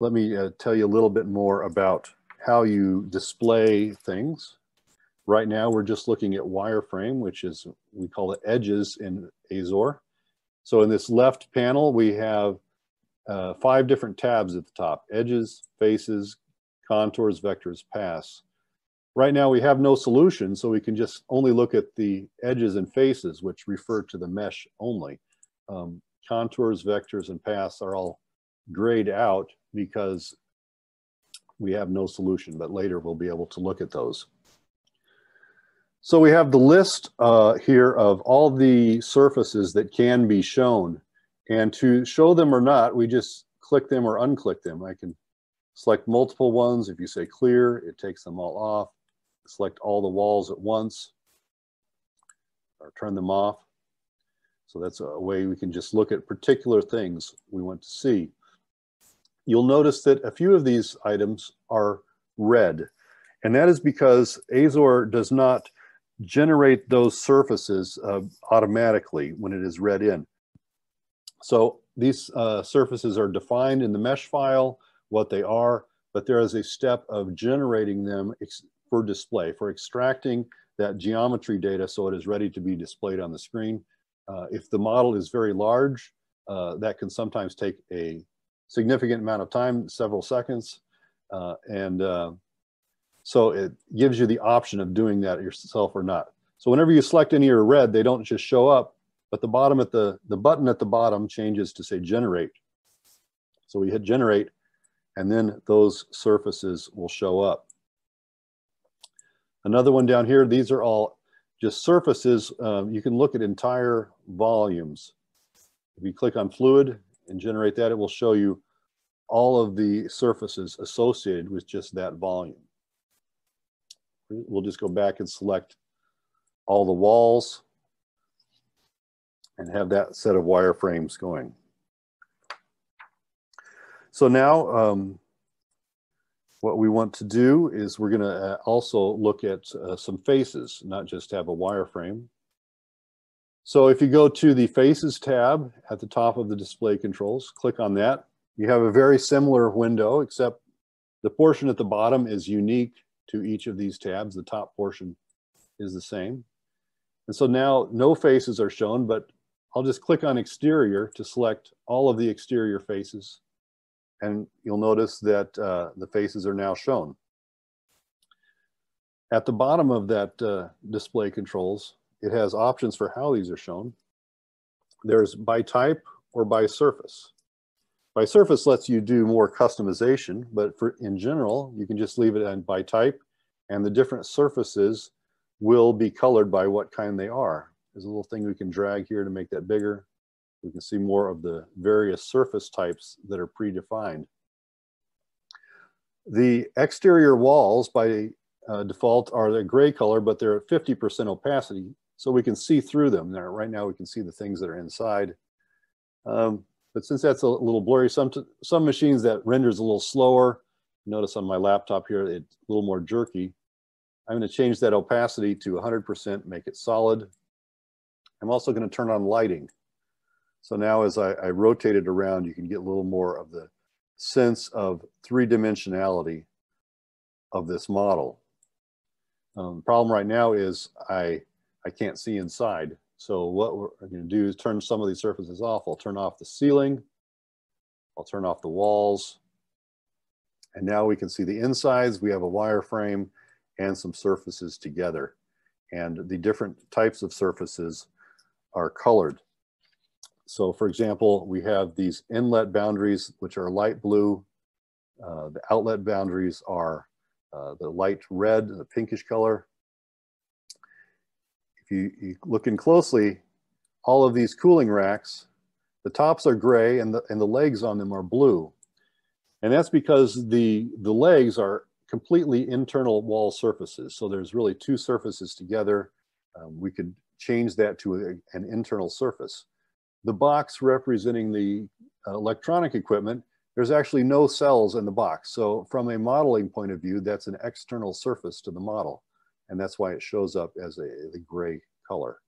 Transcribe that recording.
let me tell you a little bit more about how you display things. Right now, we're just looking at wireframe, which is, we call it edges in Azore. So in this left panel, we have 5 different tabs at the top: edges, faces, contours, vectors, paths. Right now, we have no solution, so we can just only look at the edges and faces, which refer to the mesh only. Contours, vectors, and paths are all grayed out because we have no solution, but later we'll be able to look at those. So we have the list here of all the surfaces that can be shown. And to show them or not, we just click them or unclick them. I can select multiple ones. If you say clear, it takes them all off. Select all the walls at once, or turn them off. So that's a way we can just look at particular things we want to see. You'll notice that a few of these items are red, and that is because Azore does not generate those surfaces automatically when it is read in. So these surfaces are defined in the mesh file, what they are, but there is a step of generating them for display, for extracting that geometry data so it is ready to be displayed on the screen. If the model is very large, that can sometimes take a significant amount of time, several seconds, so it gives you the option of doing that yourself or not. So whenever you select any are red, they don't just show up, but the bottom at the button at the bottom changes to say generate. So we hit generate, and then those surfaces will show up. Another one down here, these are all just surfaces. You can look at entire volumes. If you click on fluid and generate that, it will show you all of the surfaces associated with just that volume. We'll just go back and select all the walls and have that set of wireframes going. So now what we want to do is we're going to also look at some faces, not just have a wireframe. So if you go to the Faces tab at the top of the display controls, click on that. You have a very similar window, except the portion at the bottom is unique to each of these tabs. The top portion is the same. And so now no faces are shown, but I'll just click on Exterior to select all of the exterior faces. And you'll notice that the faces are now shown. At the bottom of that display controls, it has options for how these are shown. There's by type or by surface. By surface lets you do more customization, but in general, you can just leave it on by type, and the different surfaces will be colored by what kind they are. There's a little thing we can drag here to make that bigger. We can see more of the various surface types that are predefined. The exterior walls by default are the gray color, but they're at 50% opacity, so we can see through them. There, right now we can see the things that are inside. But since that's a little blurry, some machines that renders a little slower. Notice on my laptop here, it's a little more jerky. I'm going to change that opacity to 100%, make it solid. I'm also going to turn on lighting. So now as I rotate it around, you can get a little more of the sense of three-dimensionality of this model. The problem right now is I can't see inside. So what we're going to do is turn some of these surfaces off. I'll turn off the ceiling. I'll turn off the walls. And now we can see the insides. We have a wireframe and some surfaces together. And the different types of surfaces are colored. So for example, we have these inlet boundaries, which are light blue. The outlet boundaries are the light red, the pinkish color. If you look in closely, all of these cooling racks, the tops are gray and the legs on them are blue. And that's because the legs are completely internal wall surfaces. So there's really two surfaces together. We could change that to an internal surface. The box representing the electronic equipment, there's actually no cells in the box. So from a modeling point of view, that's an external surface to the model. And that's why it shows up as the gray color.